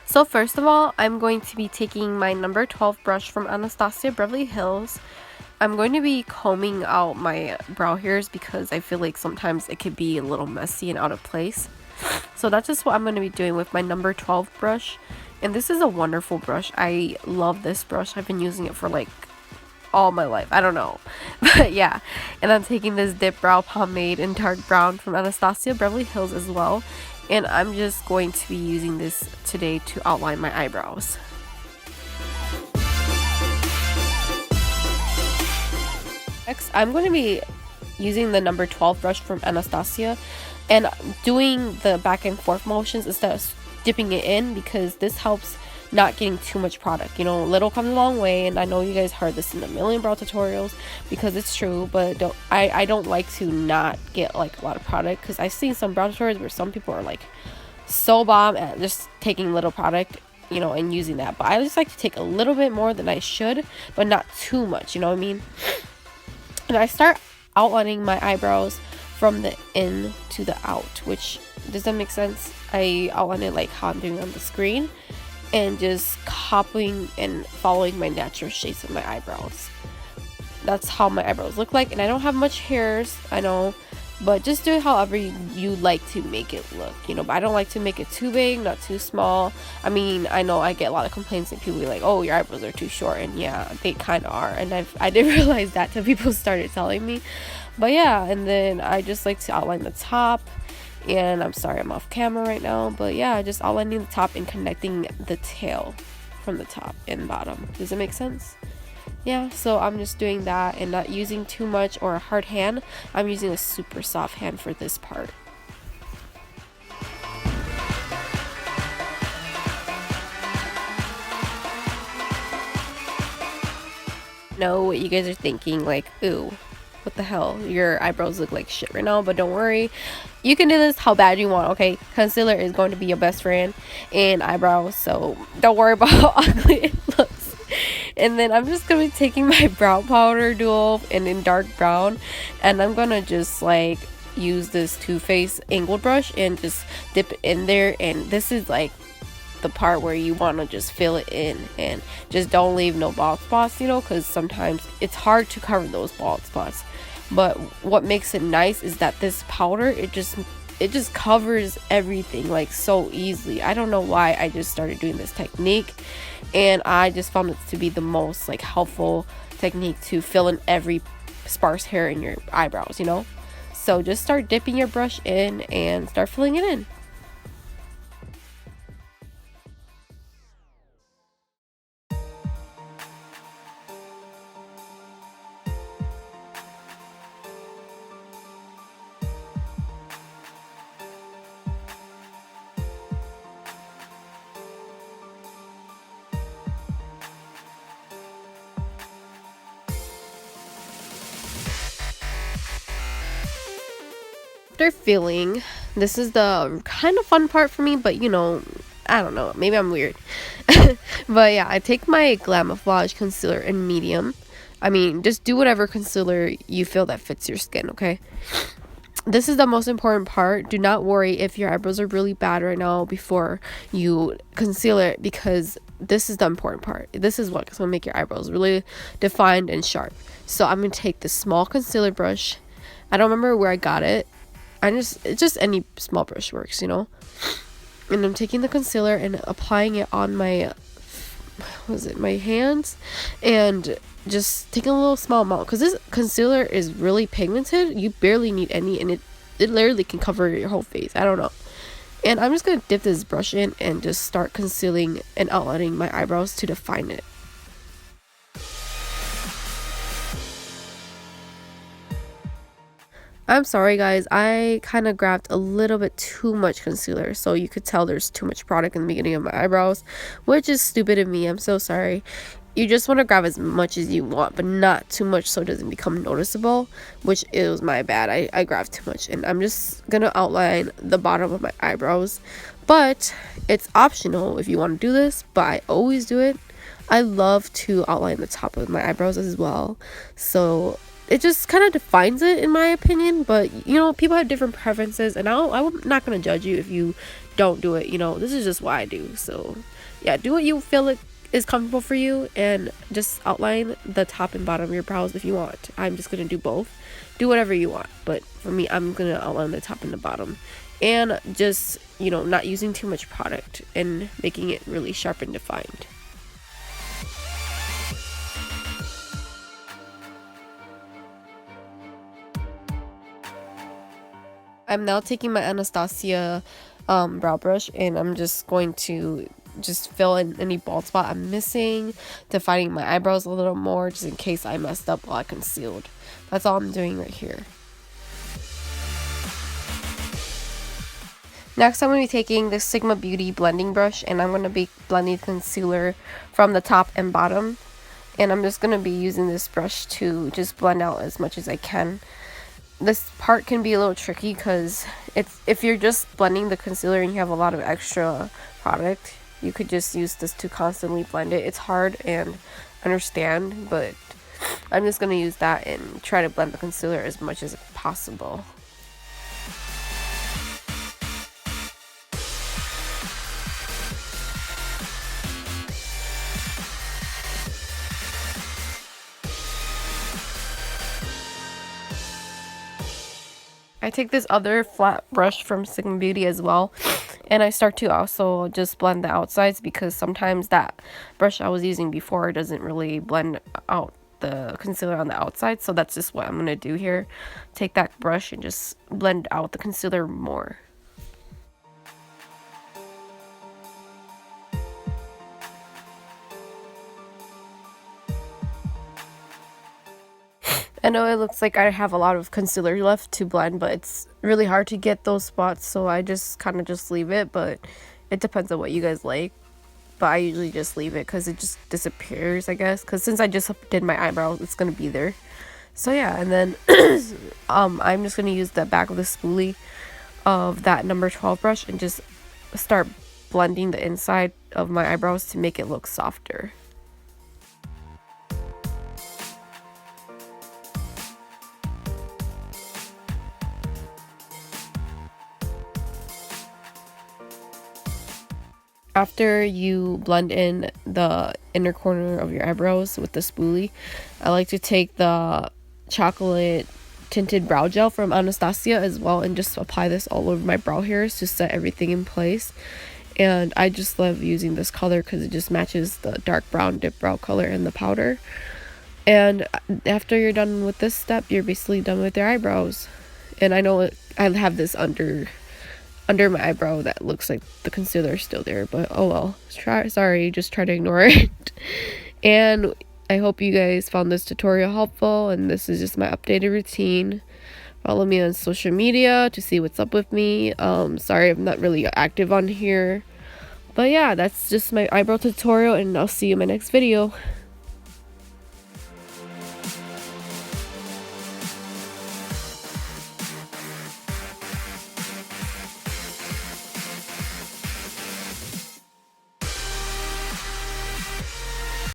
So first of all, I'm going to be taking my number 12 brush from Anastasia Beverly Hills. I'm going to be combing out my brow hairs because I feel like sometimes it could be a little messy and out of place. So that's just what I'm going to be doing with my number 12 brush. And this is a wonderful brush. I love this brush. I've been using it for like all my life. I don't know. But yeah. And I'm taking this dip brow pomade in dark brown from Anastasia Beverly Hills as well. And I'm just going to be using this today to outline my eyebrows. Next, I'm going to be using the number 12 brush from Anastasia and doing the back and forth motions instead of dipping it in, because this helps not getting too much product. You know, little comes a long way, and I know you guys heard this in a million brow tutorials because it's true, but I don't like to not get like a lot of product, because I've seen some brow tutorials where some people are like so bomb at just taking little product, you know, and using that. But I just like to take a little bit more than I should, but not too much, you know what I mean? And I start outlining my eyebrows from the in to the out, which, does that make sense? I outline it like how I'm doing on the screen, and just copying and following my natural shapes of my eyebrows. That's how my eyebrows look like, and I don't have much hairs, I know, but just do it however you like to make it look, you know. But I don't like to make it too big, not too small. I mean, I know I get a lot of complaints and people be like, oh, your eyebrows are too short, and yeah, they kind of are, and I didn't realize that till people started telling me. But yeah, and then I just like to outline the top. And I'm sorry I'm off camera right now, but yeah, just outlining the top and connecting the tail from the top and bottom. Does it make sense? Yeah, so I'm just doing that and not using too much or a hard hand. I'm using a super soft hand for this part. Know what you guys are thinking, like, ooh, what the hell, your eyebrows look like shit right now. But don't worry, you can do this how bad you want, okay? Concealer is going to be your best friend in eyebrows, so don't worry about how ugly it looks. And then I'm just gonna be taking my brow powder duo and in dark brown, and I'm gonna just like use this Too Faced angled brush and just dip it in there. And this is like the part where you want to just fill it in and just don't leave no bald spots, you know, because sometimes it's hard to cover those bald spots. But what makes it nice is that this powder, it just covers everything like so easily. I don't know why I just started doing this technique, and I just found it to be the most like helpful technique to fill in every sparse hair in your eyebrows, you know. So just start dipping your brush in and start filling it in. After filling, this is the kind of fun part for me, but you know, I don't know, maybe I'm weird. But yeah, I take my Glamouflage concealer in medium. I mean, just do whatever concealer you feel that fits your skin, okay? This is the most important part. Do not worry if your eyebrows are really bad right now before you conceal it, because this is the important part. This is what's gonna make your eyebrows really defined and sharp. So I'm gonna take this small concealer brush. I don't remember where I got it. It's just any small brush works, you know. And I'm taking the concealer and applying it on my my hands, and just taking a little small amount, because this concealer is really pigmented. You barely need any, and it literally can cover your whole face. I don't know. And I'm just gonna dip this brush in and just start concealing and outlining my eyebrows to define it. I'm sorry guys, I kind of grabbed a little bit too much concealer, so you could tell there's too much product in the beginning of my eyebrows, which is stupid of me. I'm so sorry. You just want to grab as much as you want, but not too much so it doesn't become noticeable, which is my bad. I grabbed too much, and I'm just gonna outline the bottom of my eyebrows, but it's optional if you want to do this, but I always do it I love to outline the top of my eyebrows as well, so it just kind of defines it in my opinion. But you know, people have different preferences, and I'm not gonna judge you if you don't do it. You know, this is just what I do. So yeah, do what you feel like is comfortable for you, and just outline the top and bottom of your brows if you want. I'm just gonna do both. Do whatever you want, but for me, I'm gonna outline the top and the bottom, and just, you know, not using too much product and making it really sharp and defined. I'm now taking my Anastasia brow brush, and I'm just going to just fill in any bald spot I'm missing, defining my eyebrows a little more just in case I messed up while I concealed. That's all I'm doing right here. Next, I'm going to be taking the Sigma Beauty blending brush, and I'm going to be blending concealer from the top and bottom. And I'm just going to be using this brush to just blend out as much as I can. This part can be a little tricky because if you're just blending the concealer and you have a lot of extra product, you could just use this to constantly blend it. It's hard and understand, but I'm just going to use that and try to blend the concealer as much as possible. I take this other flat brush from Sigma Beauty as well, and I start to also just blend the outsides, because sometimes that brush I was using before doesn't really blend out the concealer on the outside. So that's just what I'm going to do here. Take that brush and just blend out the concealer more. I know it looks like I have a lot of concealer left to blend, but it's really hard to get those spots, so I just kind of just leave it, but it depends on what you guys like. But I usually just leave it because it just disappears, I guess, because since I just did my eyebrows, it's going to be there. So yeah, and then I'm just going to use the back of the spoolie of that number 12 brush and just start blending the inside of my eyebrows to make it look softer. After you blend in the inner corner of your eyebrows with the spoolie, I like to take the chocolate tinted brow gel from Anastasia as well and just apply this all over my brow hairs to set everything in place. And I just love using this color because it just matches the dark brown dip brow color in the powder. And after you're done with this step, you're basically done with your eyebrows. And I know I have this under my eyebrow that looks like the concealer is still there, but oh well. Sorry, just try to ignore it. And I hope you guys found this tutorial helpful, and this is just my updated routine. Follow me on social media to see what's up with me. Sorry I'm not really active on here, but yeah, that's just my eyebrow tutorial, and I'll see you in my next video.